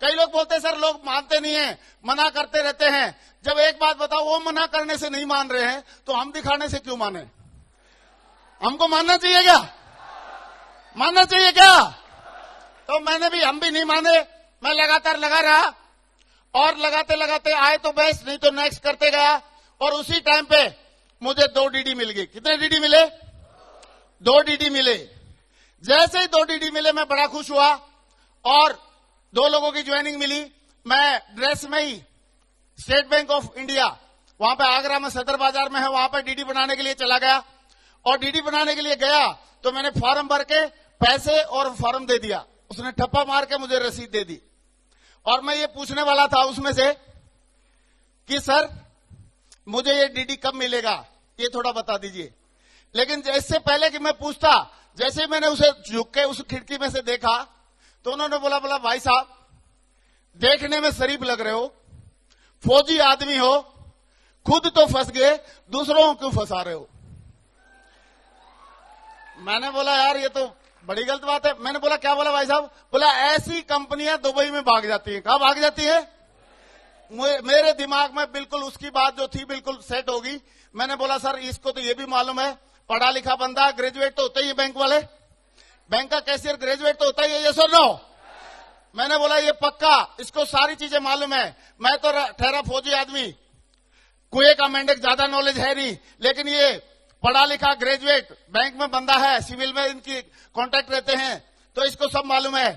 कई लोग बोलते हैं सर लोग मानते नहीं है, मना करते रहते हैं। जब एक बात बताओ, वो मना करने से नहीं मान रहे हैं तो हम दिखाने से क्यों माने? हमको मानना चाहिए क्या? मानना चाहिए क्या? तो हम भी नहीं माने। मैं लगातार लगा रहा और लगाते लगाते आए तो बेस्ट, नहीं तो नेक्स्ट करते गया। और उसी टाइम पे मुझे 2 डीडी मिल गई। कितने डीडी मिले? 2 डीडी मिले। जैसे ही 2 डीडी मिले मैं बड़ा खुश हुआ और 2 लोगों की ज्वाइनिंग मिली। मैं ड्रेस में ही स्टेट बैंक ऑफ इंडिया, वहां पे आगरा में सदर बाजार में है, वहां पे डीडी बनाने के लिए चला गया। और डीडी बनाने के लिए गया तो मैंने फॉर्म भर के पैसे और फॉर्म दे दिया। उसने ठप्पा मार के मुझे रसीद दे दी। और मैं ये पूछने वाला था उसमें से कि सर मुझे ये डीडी कब मिलेगा, ये थोड़ा बता दीजिए। लेकिन इससे पहले कि मैं पूछता, जैसे मैंने उसे झुक के उस खिड़की में से देखा तो उन्होंने बोला भाई साहब देखने में शरीफ लग रहे हो, फौजी आदमी हो, खुद तो फंस गए, दूसरों को क्यों फंसा रहे हो? मैंने बोला यार ये तो बड़ी गलत बात है। मैंने बोला क्या बोला भाई साहब? बोला ऐसी कंपनियां दुबई में भाग जाती हैं। कहां भाग जाती है? मेरे दिमाग में बिल्कुल उसकी बात जो थी बिल्कुल सेट होगी। मैंने बोला सर इसको तो ये भी मालूम है, पढ़ा लिखा बंदा, ग्रेजुएट तो होता ही है, बैंक वाले, बैंक का कैशियर ग्रेजुएट तो होता ही है, ये सर नो। मैंने बोला ये पक्का, इसको सारी चीजें मालूम है। मैं तो ठहरा फौजी आदमी, कुएं का मेंढक, ज्यादा नॉलेज है नहीं, लेकिन ये पढ़ा लिखा ग्रेजुएट बैंक में बंदा है, सिविल में इनकी कांटेक्ट रहते हैं, तो इसको सब मालूम है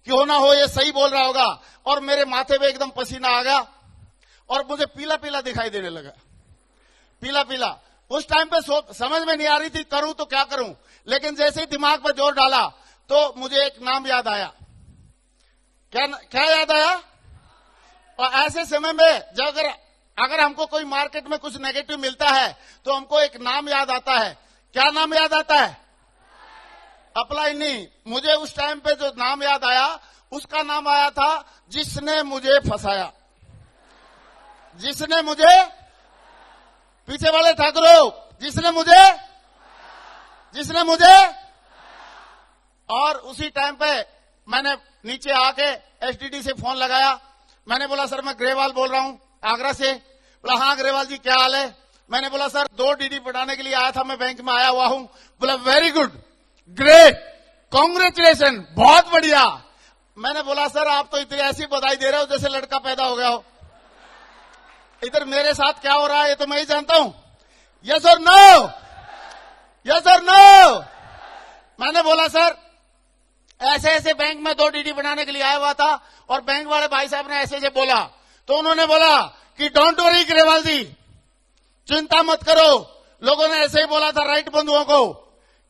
कि हो ना हो ये सही बोल रहा होगा। और मेरे माथे पे एकदम पसीना आ गया और मुझे पीला पीला दिखाई देने लगा, पीला पीला। उस टाइम पे समझ में नहीं आ रही थी करूं तो क्या करूं, लेकिन जैसे ही दिमाग पर जोर डाला तो मुझे एक नाम याद आया। क्या याद आया? और ऐसे समय में जब अगर हमको कोई मार्केट में कुछ नेगेटिव मिलता है तो हमको एक नाम याद आता है। क्या नाम याद आता है? अप्लाई नहीं। मुझे उस टाइम पे जो नाम याद आया उसका नाम आया था जिसने मुझे फंसाया। जिसने मुझे, पीछे वाले ठाकुरों, जिसने मुझे। और उसी टाइम पे मैंने नीचे आके एसडीडी से फोन लगाया। मैंने बोला सर मैं ग्रेवाल बोल रहा हूं आगरा से। बोला हाँ ग्रेवाल जी क्या हाल है? मैंने बोला सर 2 डीडी बढ़ाने के लिए आया था, मैं बैंक में आया हुआ हूं। बोला वेरी गुड, ग्रेट, कांग्रेचुलेशन, बहुत बढ़िया। मैंने बोला सर आप तो इतनी ऐसी बधाई दे रहे हो जैसे लड़का पैदा हो गया हो। इधर मेरे साथ क्या हो रहा है ये तो मैं ही जानता हूं। यस और नो? यस और नो? मैंने बोला सर ऐसे ऐसे बैंक में 2 डीडी बनाने के लिए आया हुआ था और बैंक वाले भाई साहब ने ऐसे ऐसे बोला। तो उन्होंने बोला कि डोंट वरी ग्रेवाल जी, चिंता मत करो। लोगों ने ऐसे ही बोला था राइट बंधुओं को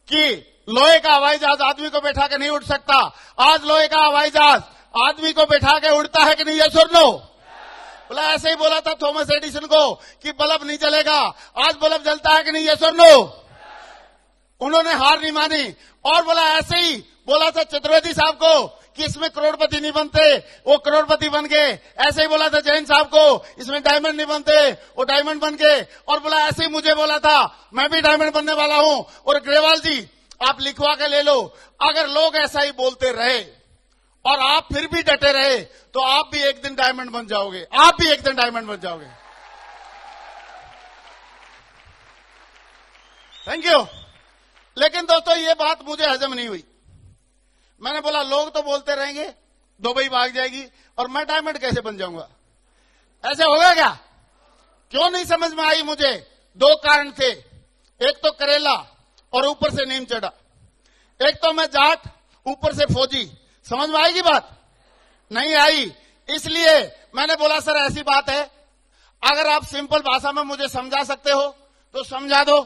कि लोहे का हवाई जहाज आदमी को बैठा के नहीं उड़ सकता। आज लोहे का हवाई जहाज आदमी को बैठा के उड़ता है कि नहीं? यस और नो? बोला ऐसे ही बोला था थॉमस एडिसन को कि बल्ब नहीं जलेगा, आज बल्ब जलता है कि नहीं? यस और नो? उन्होंने हार नहीं मानी। और बोला ऐसे ही बोला था चतुर्वेदी साहब को कि इसमें करोड़पति नहीं बनते, वो करोड़पति बन गए। ऐसे ही बोला था जैन साहब को इसमें डायमंड नहीं बनते, वो डायमंड बन गए। और बोला ऐसे ही मुझे बोला था मैं भी डायमंड बनने वाला हूं। और ग्रेवाल जी आप लिखवा के ले लो, अगर लोग ऐसा ही बोलते रहे और आप फिर भी डटे रहे तो आप भी एक दिन डायमंड बन जाओगे, आप भी एक दिन डायमंड बन जाओगे। Thank you. लेकिन दोस्तों ये बात मुझे हजम नहीं हुई। मैंने बोला लोग तो बोलते रहेंगे दुबई भाग जाएगी और मैं डायमंड कैसे बन जाऊंगा? ऐसे होगा क्या? क्यों नहीं समझ में आई मुझे? 2 कारण थे। एक तो करेला और ऊपर से नीम चढ़ा। एक तो मैं जाट, ऊपर से फौजी। समझ में आएगी बात? नहीं आई। इसलिए मैंने बोला सर ऐसी बात है, अगर आप सिंपल भाषा में मुझे समझा सकते हो तो समझा दो,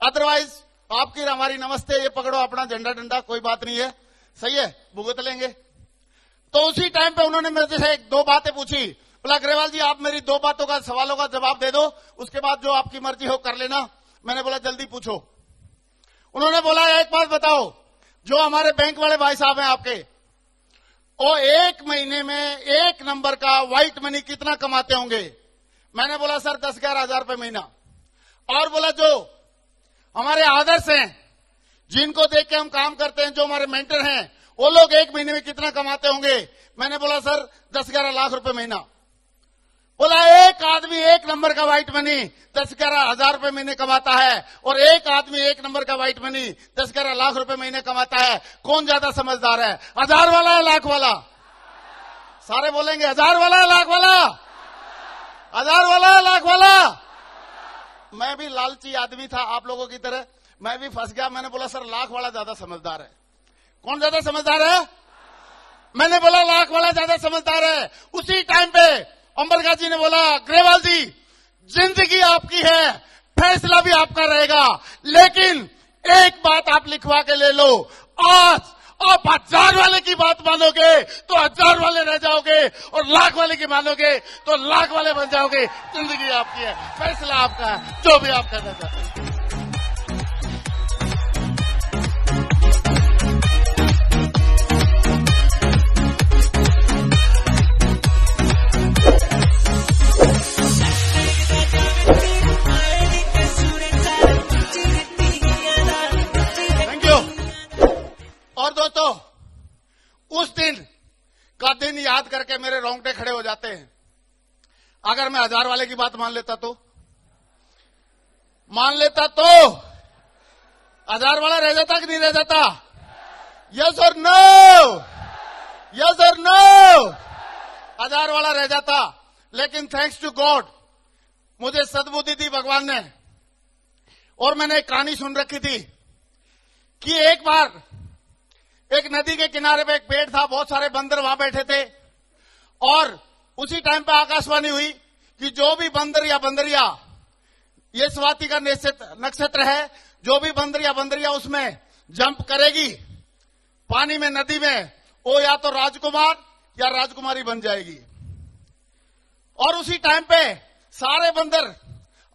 अदरवाइज आपकी हमारी नमस्ते, ये पकड़ो अपना झंडा डंडा, कोई बात नहीं है, सही है, भुगत लेंगे। तो उसी टाइम पे उन्होंने मेरे से 2 बातें पूछी। बोला ग्रेवाल जी आप मेरी 2 बातों का सवालों का जवाब दे दो, उसके बाद जो आपकी मर्जी हो कर लेना। मैंने बोला जल्दी पूछो। उन्होंने बोला एक बात बताओ, जो हमारे बैंक वाले भाई साहब हैं आपके, वो 1 महीने में 1 नंबर का व्हाइट मनी कितना कमाते होंगे? मैंने बोला सर 10-11 हजार रुपए महीना। और बोला जो हमारे आदर्श हैं, जिनको देख के हम काम करते हैं, जो हमारे मेंटर हैं, वो लोग 1 महीने में कितना कमाते होंगे? मैंने बोला सर 10-11 लाख रुपए महीना। बोला एक आदमी एक नंबर का व्हाइट मनी 10-11 हजार रुपए महीने कमाता है और एक आदमी एक नंबर का व्हाइट मनी 10-11 लाख रुपए महीने कमाता है, कौन ज्यादा समझदार है, 1000 वाला या लाख वाला? सारे बोलेंगे 1000 वाला या लाख वाला? 1000 वाला या लाख वाला? मैं भी लालची आदमी था आप लोगों की तरह, मैं भी फंस गया। मैंने बोला सर लाख वाला ज्यादा समझदार है। कौन ज्यादा समझदार है? मैंने बोला लाख वाला ज्यादा समझदार है। उसी टाइम पे अंबरका जी ने बोला ग्रेवाल जी जिंदगी आपकी है, फैसला भी आपका रहेगा, लेकिन एक बात आप लिखवा के ले लो, आज आप 1000 वाले की बात मानोगे तो 1000 वाले रह जाओगे और लाख वाले की मानोगे तो लाख वाले बन जाओगे। जिंदगी आपकी है, फैसला आपका है, जो भी आप करना चाहते हैं। और दोस्तों उस दिन का दिन याद करके मेरे रोंगटे खड़े हो जाते हैं। अगर मैं 1000 वाले की बात मान लेता तो 1000 वाला रह जाता कि नहीं रह जाता? यस और नो? यस और नो? 1000 वाला रह जाता। लेकिन थैंक्स टू गॉड मुझे सद्बुद्धि दी भगवान ने, और मैंने एक कहानी सुन रखी थी कि एक बार एक नदी के किनारे पे एक पेड़ था, बहुत सारे बंदर वहां बैठे थे, और उसी टाइम पे आकाशवाणी हुई कि जो भी बंदर या बंदरिया, ये स्वाति का नक्षत्र है, जो भी बंदर या बंदरिया उसमें जंप करेगी पानी में, नदी में, वो या तो राजकुमार या राजकुमारी बन जाएगी। और उसी टाइम पे सारे बंदर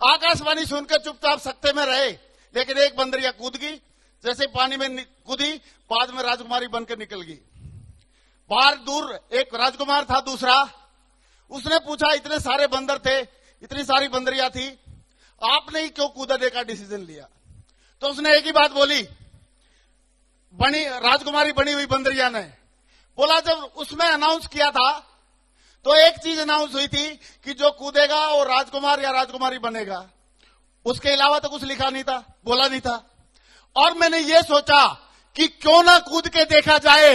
आकाशवाणी सुनकर चुपचाप सख्ते में रहे, लेकिन एक बंदरिया कूद गई, जैसे पानी में कूदी बाद में राजकुमारी बनकर निकल गई। बाहर दूर एक राजकुमार था दूसरा, उसने पूछा इतने सारे बंदर थे, इतनी सारी बंदरिया थी, आपने ही क्यों कूदने का डिसीजन लिया? तो उसने एक ही बात बोली, राजकुमारी बनी हुई बंदरिया ने बोला जब उसमें अनाउंस किया था तो एक चीज अनाउंस हुई थी कि जो कूदेगा वो राजकुमार या राजकुमारी बनेगा, उसके अलावा तो कुछ लिखा नहीं था, बोला नहीं था। और मैंने ये सोचा कि क्यों ना कूद के देखा जाए,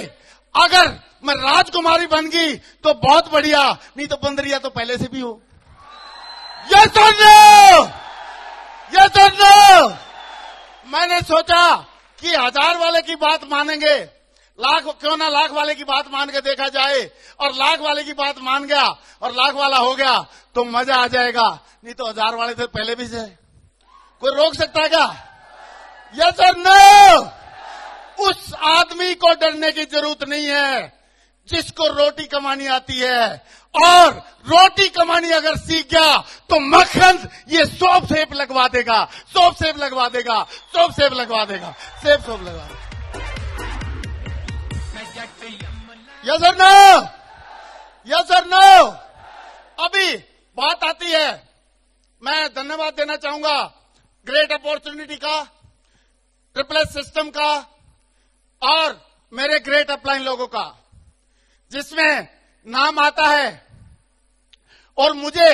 अगर मैं राजकुमारी बन गई तो बहुत बढ़िया, नहीं तो बंदरिया तो पहले से भी हो। यस और नो? यस और नो? मैंने सोचा कि 1000 वाले की बात मानेंगे, क्यों ना लाख वाले की बात मान के देखा जाए, और लाख वाले की बात मान गया और लाख वाला हो गया तो मजा आ जाएगा, नहीं तो 1000 वाले तो पहले भी से। कोई रोक सकता है क्या? यस और नो? उस आदमी को डरने की जरूरत नहीं है जिसको रोटी कमानी आती है, और रोटी कमानी अगर सीख गया तो मक्खन ये सोप सेप लगवा देगा, सोप सेप लगवा देगा, सोप सेप लगवा देगा, सेप सोप लगवा देगा। यस और नो? यस और नो? अभी बात आती है, मैं धन्यवाद देना चाहूंगा ग्रेट अपॉर्चुनिटी का, ट्रिपलेस सिस्टम का, और मेरे ग्रेट अपलाइन लोगों का, जिसमें नाम आता है। और मुझे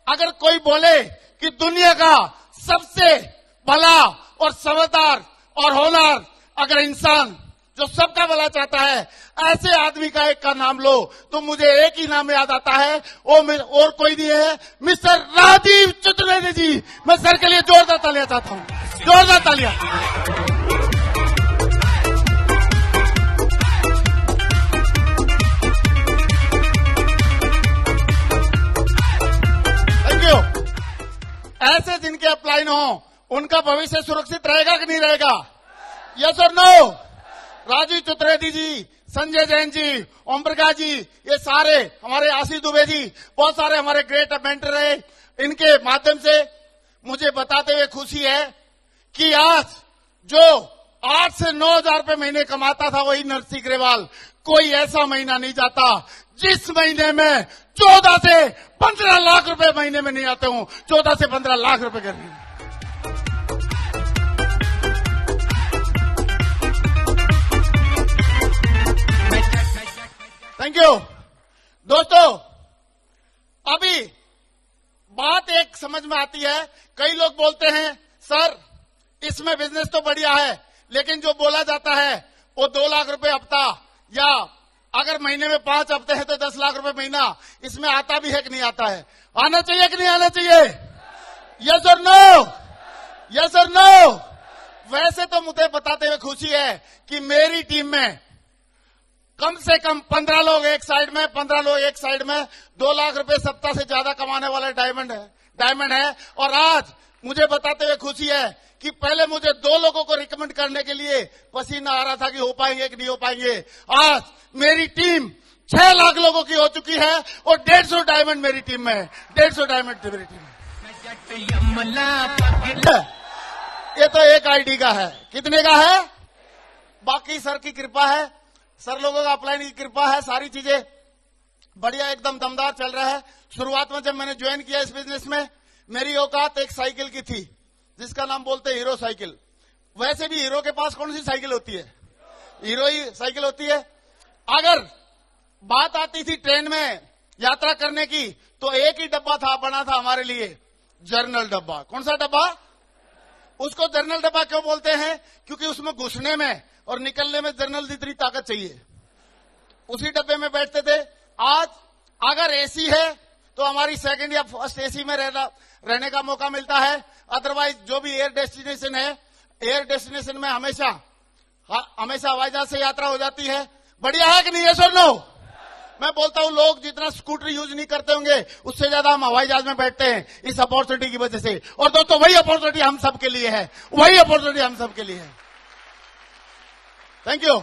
अगर कोई बोले कि दुनिया का सबसे भला और समझदार और होनहार अगर इंसान जो सबका भला चाहता है, ऐसे आदमी का एक का नाम लो तो मुझे एक ही नाम याद आता है, वो और कोई नहीं है, मिस्टर राजीव चतुर्वेदी जी। मैं सर के लिए जोरदार तालियां चाहता हूं, जोरदार तालियां। Thank you. ऐसे जिनके अपलाइन हो उनका भविष्य सुरक्षित रहेगा कि नहीं रहेगा? यस और नो? राजीव चतुर्वेदी जी, संजय जैन जी, ओम प्रकाश जी, ये सारे हमारे आशीष दुबे जी, बहुत सारे हमारे ग्रेट मेंटर रहे। इनके माध्यम से मुझे बताते हुए खुशी है कि आज जो 8 से 9 हजार रुपए महीने कमाता था वही नरसी ग्रेवाल, कोई ऐसा महीना नहीं जाता जिस महीने में 14 से 15 लाख रुपए महीने में नहीं आते हूं। 14 से 15 लाख रुपए कर रही हूं। Thank you. दोस्तों, अभी बात एक समझ में आती है। कई लोग बोलते हैं सर इसमें बिजनेस तो बढ़िया है, लेकिन जो बोला जाता है वो 2 लाख रुपए हफ्ता, या अगर महीने में 5 हफ्ते हैं तो 10 लाख रुपए महीना, इसमें आता भी है कि नहीं आता है? आना चाहिए कि नहीं आना चाहिए? यस और नो? यस और नो? वैसे तो मुझे बताते हुए खुशी है कि मेरी टीम में कम से कम 15 लोग एक साइड में, 15 लोग एक साइड में 2 लाख रुपए सप्ताह से ज्यादा कमाने वाला डायमंड है। और आज मुझे बताते हुए खुशी है कि पहले मुझे 2 लोगों को रिकमेंड करने के लिए पसीना आ रहा था कि हो पाएंगे कि नहीं हो पाएंगे। आज मेरी टीम 6 लाख लोगों की हो चुकी है और 150 डायमंड मेरी टीम में है। 150 डायमंड मेरी टीम में। ये तो एक आईडी का है। कितने का है? बाकी सर की कृपा है, सर लोगों का अपलाइन की कृपा है, सारी चीजें बढ़िया एकदम दमदार चल रहा है। शुरुआत में जब मैंने ज्वाइन किया इस बिजनेस में, मेरी औकात एक साइकिल की थी जिसका नाम बोलते हैं हीरो साइकिल। वैसे भी हीरो के पास कौन सी साइकिल होती है? हीरो ही साइकिल होती है। अगर बात आती थी ट्रेन में यात्रा करने की तो एक ही डब्बा था, बना था हमारे लिए, जर्नल डब्बा। कौन सा डब्बा? उसको जर्नल डब्बा क्यों बोलते हैं? क्योंकि उसमें घुसने में और निकलने में जर्नल जितनी ताकत चाहिए। उसी डब्बे में बैठते थे। आज अगर एसी है तो हमारी सेकंड या फर्स्ट एसी में रहने का मौका मिलता है। अदरवाइज जो भी एयर डेस्टिनेशन है, एयर डेस्टिनेशन में हमेशा हवाई जहाज से यात्रा हो जाती है। बढ़िया है कि नहीं? यस और नो? मैं बोलता हूं लोग जितना स्कूटर यूज नहीं करते होंगे उससे ज्यादा हम हवाई जहाज में बैठते हैं इस अपॉर्चुनिटी की वजह से। और दोस्तों वही अपॉर्चुनिटी हम सबके लिए है, वही अपॉर्चुनिटी हम सबके लिए है। Thank you.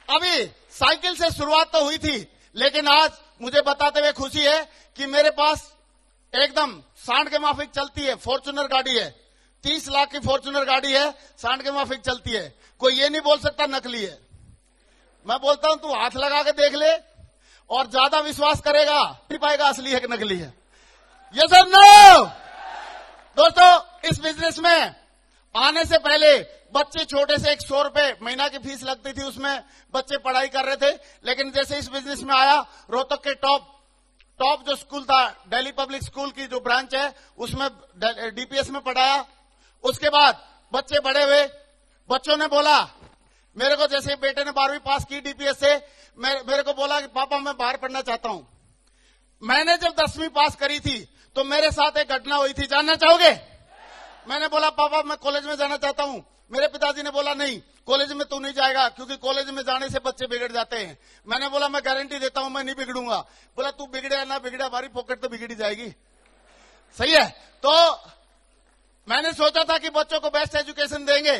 अभी साइकिल से शुरुआत तो हुई थी, लेकिन आज मुझे बताते हुए खुशी है कि मेरे पास एकदम सांड के माफिक चलती है फॉर्च्यूनर गाड़ी है। 30 लाख की फॉर्च्यूनर गाड़ी है, सांड के माफिक चलती है। कोई ये नहीं बोल सकता नकली है। मैं बोलता हूं तू हाथ लगा के देख ले और ज्यादा विश्वास करेगा, नहीं पाएगा असली है कि नकली है। यस और नो? दोस्तों, इस बिजनेस में आने से पहले बच्चे छोटे से 100 रुपए महीना की फीस लगती थी, उसमें बच्चे पढ़ाई कर रहे थे। लेकिन जैसे इस बिजनेस में आया, रोहतक के टॉप जो स्कूल था, दिल्ली पब्लिक स्कूल की जो ब्रांच है, उसमें डीपीएस में पढ़ाया। उसके बाद बच्चे बड़े हुए, बच्चों ने बोला मेरे को, जैसे बेटे ने 12वीं पास की डीपीएस से, मेरे को बोला कि पापा मैं बाहर पढ़ना चाहता हूं। मैंने जब 10वीं पास करी थी तो मेरे साथ एक घटना हुई थी, जानना चाहोगे? मैंने बोला पापा मैं कॉलेज में जाना चाहता हूं। मेरे पिताजी ने बोला नहीं, कॉलेज में तू नहीं जाएगा, क्योंकि कॉलेज में जाने से बच्चे बिगड़ जाते हैं। मैंने बोला मैं गारंटी देता हूं मैं नहीं बिगड़ूंगा। बोला तू बिगड़े या ना बिगड़े, हमारी पॉकेट तो बिगड़ी जाएगी। सही है। तो मैंने सोचा था कि बच्चों को बेस्ट एजुकेशन देंगे,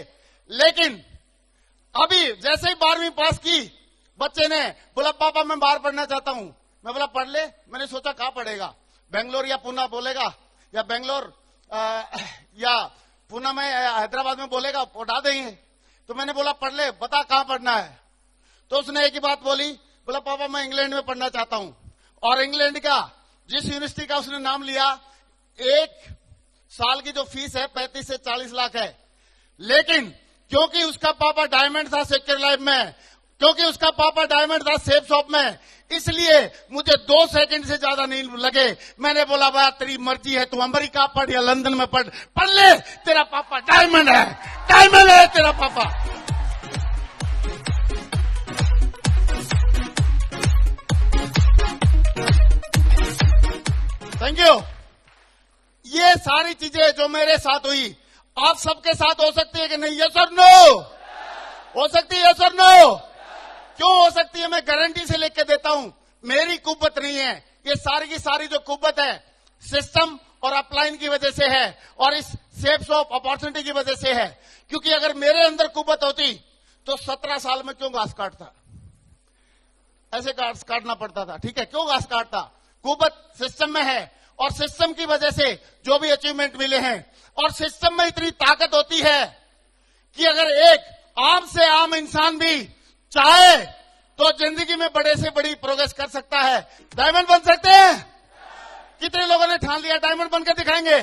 लेकिन अभी जैसे ही 12वीं पास की, बच्चे ने बोला पापा मैं बाहर पढ़ना चाहता हूं। मैं बोला पढ़ ले। मैंने सोचा कहां पढ़ेगा, बेंगलोर या पुणे बोलेगा, या बेंगलोर या पुणे में हैदराबाद में बोलेगा, पढ़ा देंगे। तो मैंने बोला पढ़ ले, बता कहां पढ़ना है। तो उसने एक ही बात बोली, बोला पापा मैं इंग्लैंड में पढ़ना चाहता हूं। और इंग्लैंड का जिस यूनिवर्सिटी का उसने नाम लिया, 1 साल की जो फीस है 35 से 40 लाख है। लेकिन क्योंकि उसका पापा डायमंड था सिक्योर लाइफ में, क्योंकि उसका पापा डायमंड था सेफ शॉप में, इसलिए मुझे 2 सेकंड से ज्यादा नहीं लगे। मैंने बोला भाई तेरी मर्जी है, तू अमेरिका पढ़ या लंदन में पढ़ ले, तेरा पापा डायमंड है, डायमंड है तेरा पापा। Thank you. ये सारी चीजें जो मेरे साथ हुई, आप सबके साथ हो सकती है कि नहीं? यस और नो? हो सकती है? यस और नो? क्यों हो सकती है? मैं गारंटी से लेके देता हूं, मेरी कुव्वत नहीं है। ये सारी की सारी जो कुव्वत है सिस्टम और अपलाइन की वजह से है, और इस सेफ शॉप अपॉर्चुनिटी की वजह से है। क्योंकि अगर मेरे अंदर कुव्वत होती तो 17 साल में क्यों घास काटता? ऐसे घास काटना पड़ता था। ठीक है, क्यों घास काटता? कुव्वत सिस्टम में है, और सिस्टम की वजह से जो भी अचीवमेंट मिले हैं। और सिस्टम में इतनी ताकत होती है कि अगर एक आम से आम इंसान भी चाहे तो जिंदगी में बड़े से बड़ी प्रोग्रेस कर सकता है। डायमंड बन सकते हैं। कितने लोगों ने ठान लिया डायमंड बनकर दिखाएंगे?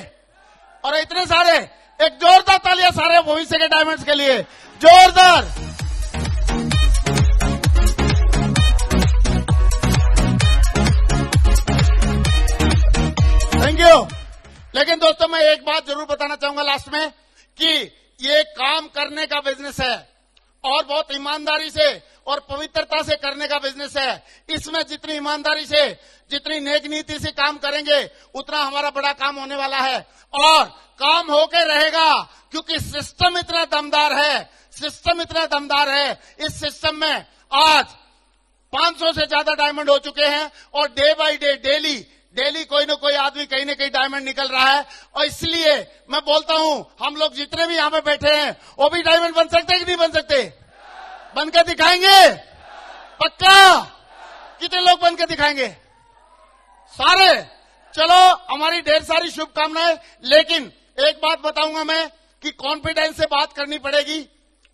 और इतने सारे, एक जोरदार तालियां सारे भविष्य के डायमंड्स के लिए, जोरदार। और बहुत ईमानदारी से और पवित्रता से करने का बिजनेस है। इसमें जितनी ईमानदारी से, जितनी नेक नीति से काम करेंगे, उतना हमारा बड़ा काम होने वाला है और काम होके रहेगा, क्योंकि सिस्टम इतना दमदार है, सिस्टम इतना दमदार है। इस सिस्टम में आज 500 से ज्यादा डायमंड हो चुके हैं और डे बाय डे, डेली कोई ना कोई आदमी कहीं ना कहीं डायमंड निकल रहा है। और इसलिए मैं बोलता हूं, हम लोग जितने भी यहां पे बैठे हैं वो भी डायमंड बन सकते कि नहीं बन सकते? बनकर दिखाएंगे? पक्का? कितने लोग बनकर दिखाएंगे? सारे? चलो, हमारी ढेर सारी शुभकामनाएं। लेकिन एक बात बताऊंगा मैं कि कॉन्फिडेंस से बात करनी पड़ेगी,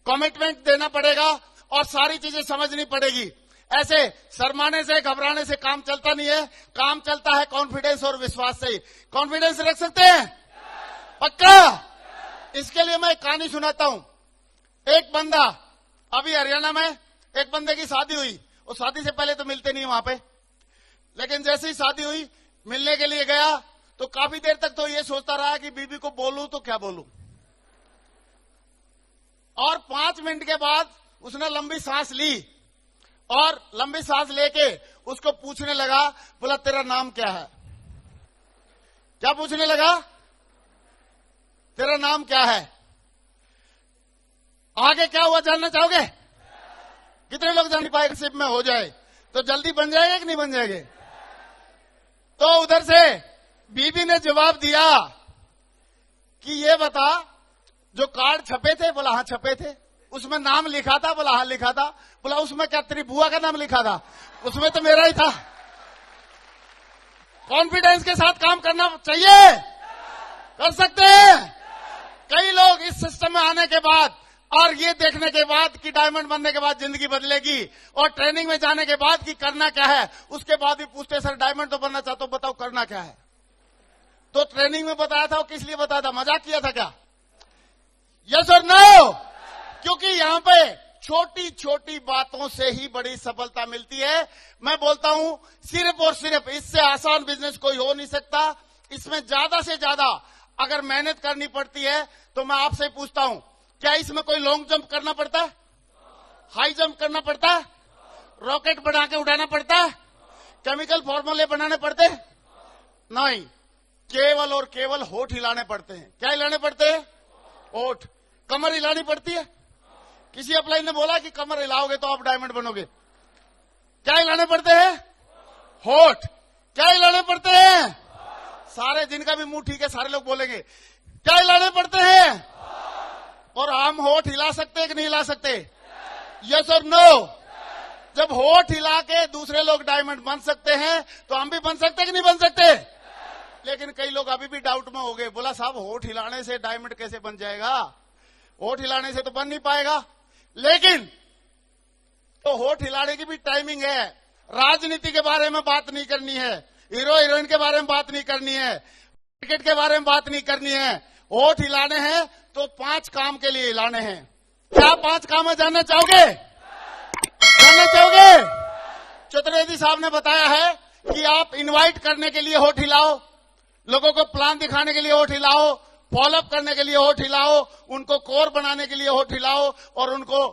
कमिटमेंट देना पड़ेगा और सारी चीजें समझनी पड़ेगी। ऐसे शर्माने से, घबराने से काम चलता नहीं है। काम चलता है कॉन्फिडेंस और विश्वास से। कॉन्फिडेंस रख सकते हैं? पक्का? इसके लिए मैं एक कहानी सुनाता हूं। एक बंदा, अभी हरियाणा में एक बंदे की शादी हुई। वो शादी से पहले तो मिलते नहीं वहां पे, लेकिन जैसे ही शादी हुई, मिलने के लिए गया तो काफी देर तक तो ये सोचता रहा कि बीबी को बोलूं तो क्या बोलूं। और 5 मिनट के बाद उसने लंबी सांस ली और लंबी सांस लेके उसको पूछने लगा, बोला तेरा नाम क्या है? क्या पूछने लगा? तेरा नाम क्या है? आगे क्या हुआ जानना चाहोगे? कितने लोग जान पाएंगे? सिप में हो जाए तो जल्दी बन जाएगा कि नहीं बन जाएंगे? तो उधर से बीबी ने जवाब दिया कि ये बता, जो कार्ड छपे थे? बोला हाँ छपे थे। उसमें नाम लिखा था? बोला हाँ लिखा था। बोला उसमें क्या तेरी बुआ का नाम लिखा था? उसमें तो मेरा ही था। कॉन्फिडेंस के साथ काम करना चाहिए, कर सकते हैं। कई लोग इस सिस्टम में आने के बाद और ये देखने के बाद कि डायमंड बनने के बाद जिंदगी बदलेगी और ट्रेनिंग में जाने के बाद कि करना क्या है, उसके बाद भी पूछते सर डायमंड तो बनना चाहता हूं, बताओ करना क्या है? तो ट्रेनिंग में बताया था, वो किस लिए बताया था? मजाक किया था क्या? यस और नो? क्योंकि यहां पे छोटी छोटी बातों से ही बड़ी सफलता मिलती है। मैं बोलता हूं सिर्फ और सिर्फ इससे आसान बिजनेस कोई हो नहीं सकता। इसमें ज्यादा से ज्यादा अगर मेहनत करनी पड़ती है तो मैं आपसे पूछता हूं, क्या इसमें कोई लॉन्ग जंप करना पड़ता है? हाई जंप करना पड़ता है? रॉकेट बना के उड़ाना पड़ता है? केमिकल फॉर्मूले बनाने पड़ते हैं? नहीं, केवल और केवल होठ हिलाने पड़ते हैं। क्या हिलाने पड़ते हैं? होठ। कमर हिलानी पड़ती है? किसी अपलाइन ने बोला कि कमर हिलाओगे तो आप डायमंड बनोगे। क्या हिलाने पड़ते हैं? होठ। क्या हिलाने पड़ते हैं? सारे, जिनका भी मुंह ठीक है सारे लोग बोलेंगे। क्या हिलाने पड़ते हैं? और हम होठ हिला सकते हैं कि नहीं हिला सकते? यस और नो? जब होठ हिला के दूसरे लोग डायमंड बन सकते हैं तो हम भी बन सकते हैं कि नहीं बन सकते? लेकिन कई लोग अभी भी डाउट में हो गए। बोला साहब होठ हिलाने से डायमंड कैसे बन जाएगा? होठ हिलाने से तो बन नहीं पाएगा। लेकिन तो होठ हिलाने की भी टाइमिंग है। राजनीति के बारे में बात नहीं करनी है, हीरो हीरोइन के बारे में बात नहीं करनी है, क्रिकेट के बारे में बात नहीं करनी है। होठ हिलाने हैं तो 5 काम के लिए हिलाने हैं। क्या 5 काम है जानना चाहोगे? जानना चाहोगे? चतुर्वेदी साहब ने बताया है कि आप इनवाइट करने के लिए होठ हिलाओ, लोगों को प्लान दिखाने के लिए होठ हिलाओ, फॉलोअप करने के लिए होठ हिलाओ, उनको कोर बनाने के लिए होठ हिलाओ और उनको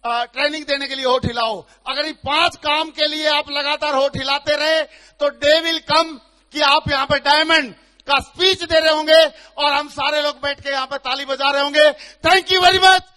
ट्रेनिंग देने के लिए होठ हिलाओ। अगर ये 5 काम के लिए आप लगातार होठ हिलाते रहे तो डे विल कम कि आप यहां पे डायमंड का स्पीच दे रहे होंगे और हम सारे लोग बैठ के यहां पे ताली बजा रहे होंगे। Thank you very much.